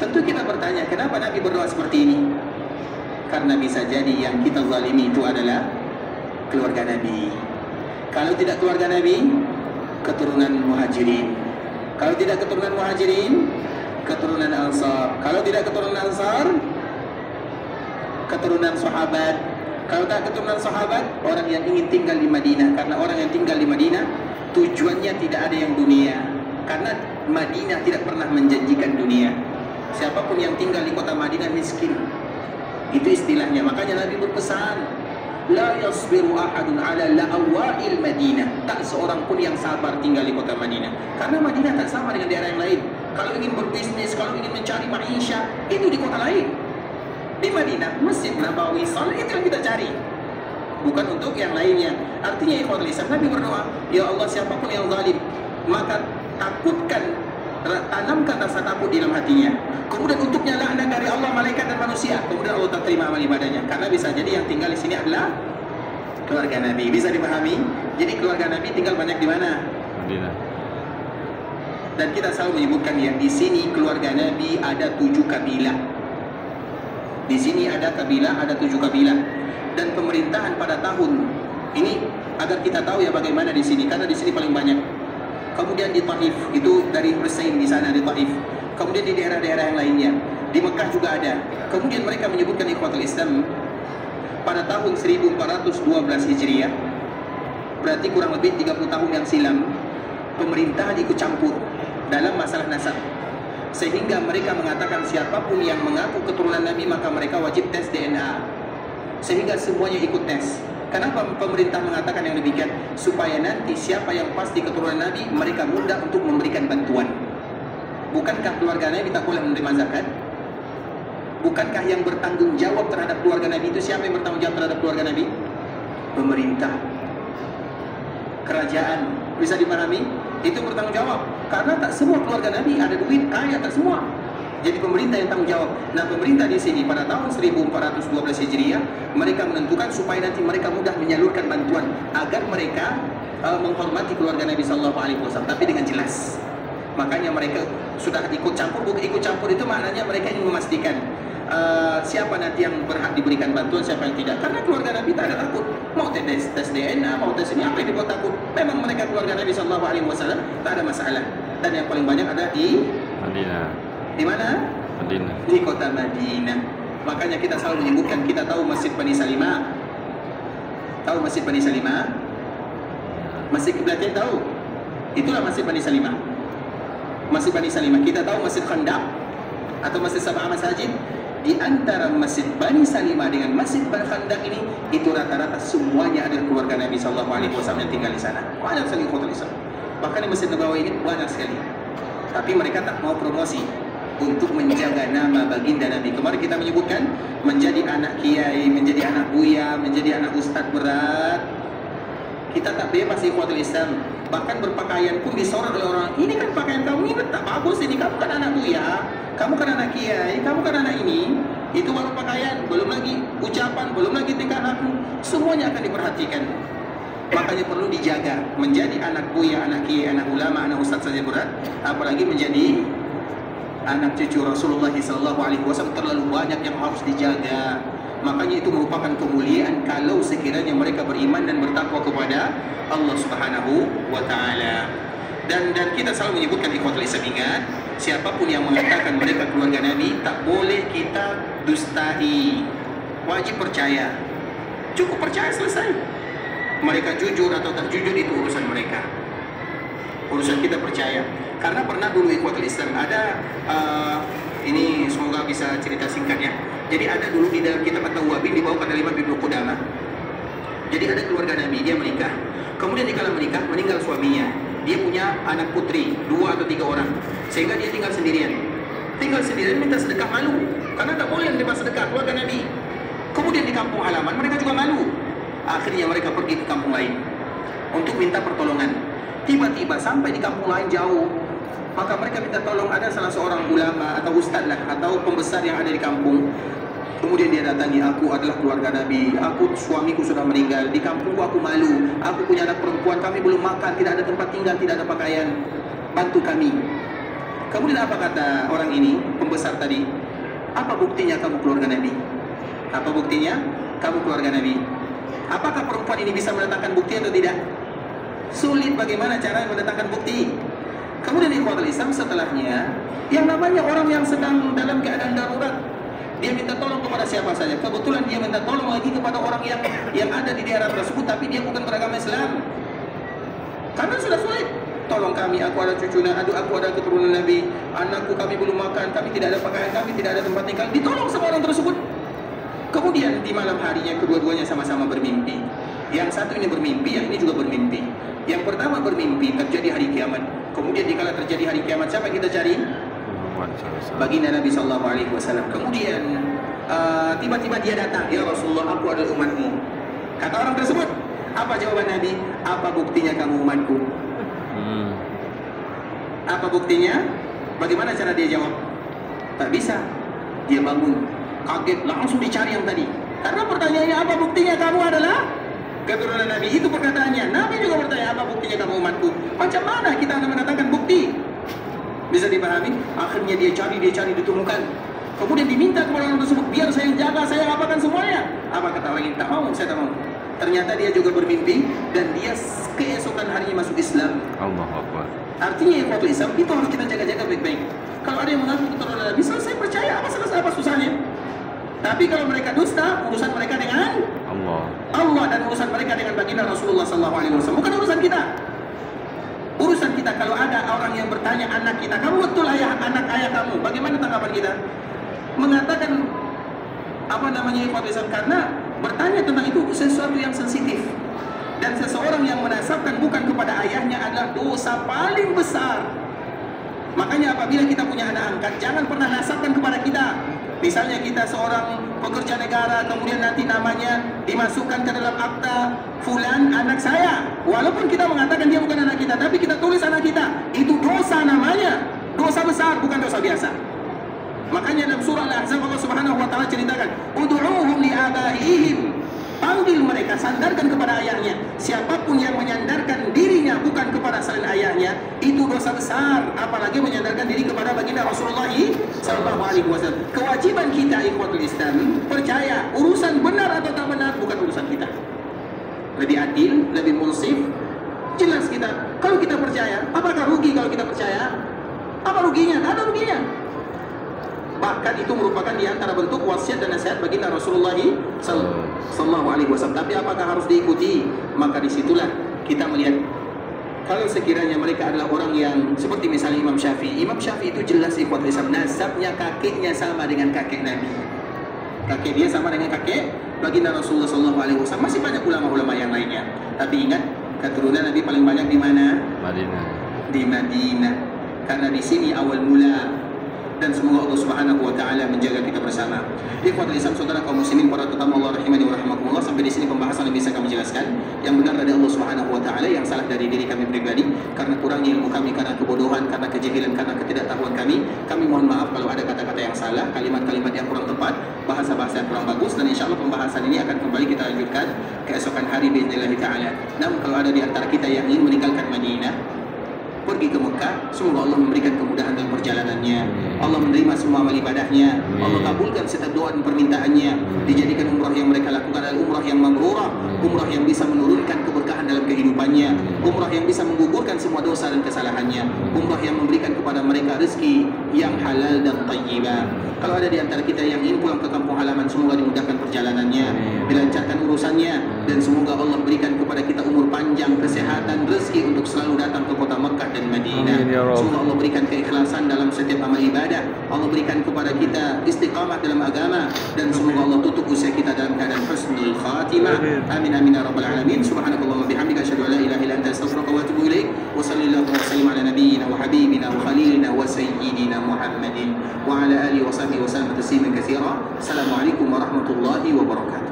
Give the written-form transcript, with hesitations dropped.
Tentu kita bertanya, kenapa Nabi berdoa seperti ini? Karena bisa jadi yang kita zalimi itu adalah keluarga Nabi. Kalau tidak keluarga Nabi, keturunan Muhajirin. Kalau tidak keturunan Muhajirin, keturunan Ansar. Kalau tidak keturunan Ansar, keturunan sahabat. Kalau tak keturunan sahabat, orang yang ingin tinggal di Madinah. Karena orang yang tinggal di Madinah tujuannya tidak ada yang dunia. Karena Madinah tidak pernah menjanjikan dunia. Siapapun yang tinggal di kota Madinah miskin. Itu istilahnya. Makanya Nabi berpesan, la yasbiru ahadun ala la'awa'il Madinah. Tak seorang pun yang sabar tinggal di kota Madinah. Karena Madinah tak sama dengan daerah yang lain. Kalau ingin berbisnis, kalau ingin mencari maisha, itu di kota lain. Di Madinah, Masjid Nabawi, salat itu yang kita cari, bukan untuk yang lainnya. Artinya ikhwatul Islam, Nabi berdoa, ya Allah, siapapun yang zalim, maka takutkan, tanamkan rasa takut di dalam hatinya. Kemudian untuknya laknat dari Allah, malaikat dan manusia. Kemudian Allah tak terima amal ibadahnya. Karena bisa jadi yang tinggal di sini adalah keluarga Nabi. Bisa dipahami? Jadi keluarga Nabi tinggal banyak di mana? Madinah. Dan kita selalu menyebutkan ya, di sini keluarga Nabi ada 7 kabilah. Di sini ada kabilah, ada 7 kabilah. Dan pemerintahan pada tahun ini agar kita tahu ya bagaimana di sini, karena di sini paling banyak. Kemudian di Taif, itu dari Husain di sana di Taif. Kemudian di daerah-daerah yang lainnya. Di Mekah juga ada. Kemudian mereka menyebutkan ikhwatul Islam pada tahun 1412 Hijriah. Berarti kurang lebih 30 tahun yang silam, pemerintahan ikut campur dalam masalah nasab. Sehingga mereka mengatakan siapapun yang mengaku keturunan Nabi maka mereka wajib tes DNA. Sehingga semuanya ikut tes. Kenapa pemerintah mengatakan yang demikian? Supaya nanti siapa yang pasti keturunan Nabi, mereka mudah untuk memberikan bantuan. Bukankah keluarga Nabi tak boleh menerima zakat? Bukankah yang bertanggung jawab terhadap keluarga Nabi itu siapa yang bertanggung jawab terhadap keluarga Nabi? Pemerintah, kerajaan. Bisa dipahami? Itu bertanggung jawab. Karena tak semua keluarga Nabi ada duit, kaya, tak semua. Jadi pemerintah yang tanggung jawab. Nah, pemerintah di sini pada tahun 1412 Hijriah mereka menentukan supaya nanti mereka mudah menyalurkan bantuan agar mereka menghormati keluarga Nabi Sallallahu Alaihi Wasallam, tapi dengan jelas. Makanya mereka sudah ikut campur. Bukan ikut campur itu maknanya mereka ingin memastikan siapa nanti yang berhak diberikan bantuan, siapa yang tidak. Karena keluarga Nabi tak ada takut. Mau tes DNA, mau tes ini, apa yang dibuat takut? Memang mereka keluarga Nabi Sallallahu Alaihi Wasallam tak ada masalah. Dan yang paling banyak ada di Madinah. Di mana? Madinah. Di kota Madinah. Makanya kita selalu menyebutkan, kita tahu Masjid Bani Salimah. Tahu Masjid Bani Salimah? Masjid Qiblatain tahu? Itulah Masjid Bani Salimah. Masjid Bani Salimah. Kita tahu Masjid Khandaq atau Masjid Sab'ah Masajid. Di antara Masjid Bani Salimah dengan Masjid Bani Khandaq ini, itu rata-rata semuanya ada keluarga Nabi Sallallahu Alaihi Wasallam yang tinggal di sana. Banyak sekali ikhwatul Islam. Bahkan di Masjid Nabawi ini banyak sekali. Tapi mereka tak mau promosi untuk menjaga nama baginda Nabi. Kemarin kita menyebutkan menjadi anak kiai, menjadi anak buya, menjadi anak ustadz berat. Kita tak bebas ikhwatul Islam. Bahkan berpakaian pun disorot oleh orang. Ini kan pakaian kamu ini tak bagus, ini kamu kan anak buya, kamu kan anak kiai, kamu kan anak ini. Itu baru pakaian, belum lagi ucapan, belum lagi tingkah laku. Semuanya akan diperhatikan. Makanya perlu dijaga. Menjadi anak buya, anak kiai, anak ulama, anak ustadz saja berat, apalagi menjadi anak cucu Rasulullah SAW terlalu banyak yang harus dijaga. Makanya itu merupakan kemuliaan kalau sekiranya mereka beriman dan bertakwa kepada Allah Subhanahu wa Ta'ala. Dan kita selalu menyebutkan ikhwatul Islam, ingat, siapapun yang mengatakan mereka keluarga Nabi tak boleh kita dustai. Wajib percaya. Cukup percaya, selesai. Mereka jujur atau tak jujur itu urusan mereka. Urusan kita percaya. Karena pernah dulu ikhwatul Islam ada ini semoga bisa cerita singkatnya. Jadi ada dulu di dalam kitab At-Tawwabin dibawakan oleh Imam Ibnu Qudamah. Jadi ada keluarga Nabi, dia menikah. Kemudian dikala menikah meninggal suaminya. Dia punya anak putri 2 atau 3 orang. Sehingga dia tinggal sendirian. Tinggal sendirian minta sedekah, malu. Karena tak boleh menerima sedekah keluarga Nabi. Kemudian di kampung halaman mereka juga malu. Akhirnya mereka pergi ke kampung lain untuk minta pertolongan. Tiba-tiba sampai di kampung lain jauh, maka mereka minta tolong. Ada salah seorang ulama atau ustadz lah, atau pembesar yang ada di kampung. Kemudian dia datangi, aku adalah keluarga Nabi, suamiku sudah meninggal, di kampungku aku malu, aku punya anak perempuan, kami belum makan, tidak ada tempat tinggal, tidak ada pakaian, bantu kami. Kemudian apa kata orang ini, pembesar tadi? Apa buktinya kamu keluarga Nabi? Apa buktinya kamu keluarga Nabi? Apakah perempuan ini bisa mendatangkan bukti atau tidak? Sulit bagaimana cara mendatangkan bukti. Kemudian ikhwatul Islam, setelahnya yang namanya orang yang sedang dalam keadaan darurat, dia minta tolong kepada siapa saja. Kebetulan dia minta tolong lagi kepada orang yang ada di daerah tersebut, tapi dia bukan beragama Islam. Karena sudah sulit. Tolong kami, aku ada cucu, aku ada keturunan Nabi, anakku kami belum makan, kami tidak ada pakaian, kami tidak ada tempat tinggal. Ditolong sama orang tersebut. Kemudian di malam harinya kedua-duanya sama-sama bermimpi. Yang satu ini bermimpi, yang ini juga bermimpi. Yang pertama bermimpi terjadi hari kiamat. Kemudian dikala terjadi hari kiamat, siapa yang kita cari? Baginda Nabi SAW. Kemudian tiba-tiba dia datang, ya Rasulullah, aku adalah umatmu. Kata orang tersebut, apa jawaban Nabi? Apa buktinya kamu umatku? Apa buktinya? Bagaimana cara dia jawab? Tak bisa. Dia bangun, kaget, langsung dicari yang tadi. Karena pertanyaannya, apa buktinya kamu adalah keturunan Nabi? Itu perkataannya. Nabi juga bertanya, apa buktinya kamu umatku? Macam mana kita akan mendatangkan bukti? Bisa dipahami? Akhirnya dia cari, ditemukan. Kemudian diminta kepada orang tersebut, biar saya yang jaga, saya apakan semuanya. Apa kata orang ini? Tak mau, saya tak mau. Ternyata dia juga bermimpi dan dia keesokan harinya masuk Islam. Allahu Akbar. Artinya ikhwatul Islam itu harus kita jaga-jaga baik-baik. Kalau ada yang mengaku keturunan Nabi, saya percaya, apa susahnya? Tapi kalau mereka dusta, urusan mereka dengan Allah dan urusan mereka dengan baginda Rasulullah SAW. Bukan urusan kita. Urusan kita kalau ada orang yang bertanya anak kita, kamu betul anak ayah kamu, bagaimana tanggapan kita? Mengatakan ikhwatul Islam, karena bertanya tentang itu sesuatu yang sensitif. Dan seseorang yang menasabkan bukan kepada ayahnya adalah dosa paling besar. Makanya apabila kita punya anak angkat, jangan pernah nasabkan kepada kita. Misalnya kita seorang pekerja negara, kemudian nanti namanya dimasukkan ke dalam akta fulan anak saya. Walaupun kita mengatakan dia bukan anak kita, tapi kita tulis anak kita. Itu dosa namanya. Dosa besar, bukan dosa biasa. Makanya dalam surah Al-Ahzab Allah Subhanahu wa taala ceritakan, "Ud'uuhum li'abaihim." Panggil mereka, sandarkan kepada ayahnya. Siapapun yang menyandarkan dirinya bukan kepada selain ayahnya, itu dosa besar. Apalagi menyandarkan diri kepada baginda Rasulullah SAW. Kewajiban kita ikhwatul Islam, percaya urusan benar atau tak benar bukan urusan kita. Lebih adil, lebih munsif. Jelas kita. Kalau kita percaya, apakah rugi kalau kita percaya? Apa ruginya? Tak ada ruginya. Bahkan itu merupakan di antara bentuk wasiat dan nasihat baginda Rasulullah SAW. Tapi apakah harus diikuti? Maka disitulah kita melihat, kalau sekiranya mereka adalah orang yang seperti misalnya Imam Syafi'i. Imam Syafi'i itu jelas ikhwatul Islam, nasabnya kakeknya sama dengan kakek Nabi. Kakek dia sama dengan kakek baginda Rasulullah SAW. Masih banyak ulama-ulama yang lainnya. Tapi ingat, keturunan Nabi paling banyak di mana? Madinah. Di Madinah. Karena di sini awal mula. Dan semoga Allah Subhanahu wa taala menjaga kita bersama. Ikhwatul Islam, saudara kaum muslimin, para tetamu Allah rahimani wa rahimakumullah, sampai di sini pembahasan yang bisa kami jelaskan. Yang benar dari Allah Subhanahu wa taala, yang salah dari diri kami pribadi karena kurangnya ilmu kami, karena kebodohan, karena kejahilan, karena ketidaktahuan kami. Kami mohon maaf kalau ada kata-kata yang salah, kalimat-kalimat yang kurang tepat, bahasa-bahasa yang kurang bagus, dan insyaallah pembahasan ini akan kembali kita lanjutkan keesokan hari باذنillah taala. Namun kalau ada di antara kita yang ingin meninggalkan Madinah, pergi ke Mekah, semoga Allah memberikan kemudahan dalam perjalanannya. Allah menerima semua amal ibadahnya. Allah kabulkan setiap doa dan permintaannya. Dijadikan umrah yang mereka lakukan adalah umrah yang mabrurah, umrah yang bisa menurunkan keberkahan dalam kehidupannya, umrah yang bisa menggugurkan semua dosa dan kesalahannya, umrah yang memberikan kepada mereka rezeki yang halal dan thayyibah. Kalau ada di antara kita yang ingin pulang ke kampung halaman, semoga dimudahkan perjalanannya, dilancarkan urusannya, dan semoga Allah berikan kepada kita umur panjang, kesehatan, rezeki untuk selalu datang ke kota Mekah dan Madinah. Semoga Allah berikan keikhlasan dalam setiap amal ibadah. Allah berikan kepada kita istiqamah dalam agama, dan semoga Allah tutup usia kita dalam keadaan husnul khatimah. Amin amin ya rabbal alamin. Subhanakallahumma bihamdika asyhadu an la ilaha illa anta astaghfiruka wa atubu ilaik. Wa sallallahu wa sallim ala nabiyyina wa habibina wa khalilina wa sayyidina Muhammadin wa ala alihi wa sahbihi wa sallam tasliman katsira. Assalamualaikum warahmatullahi wabarakatuh.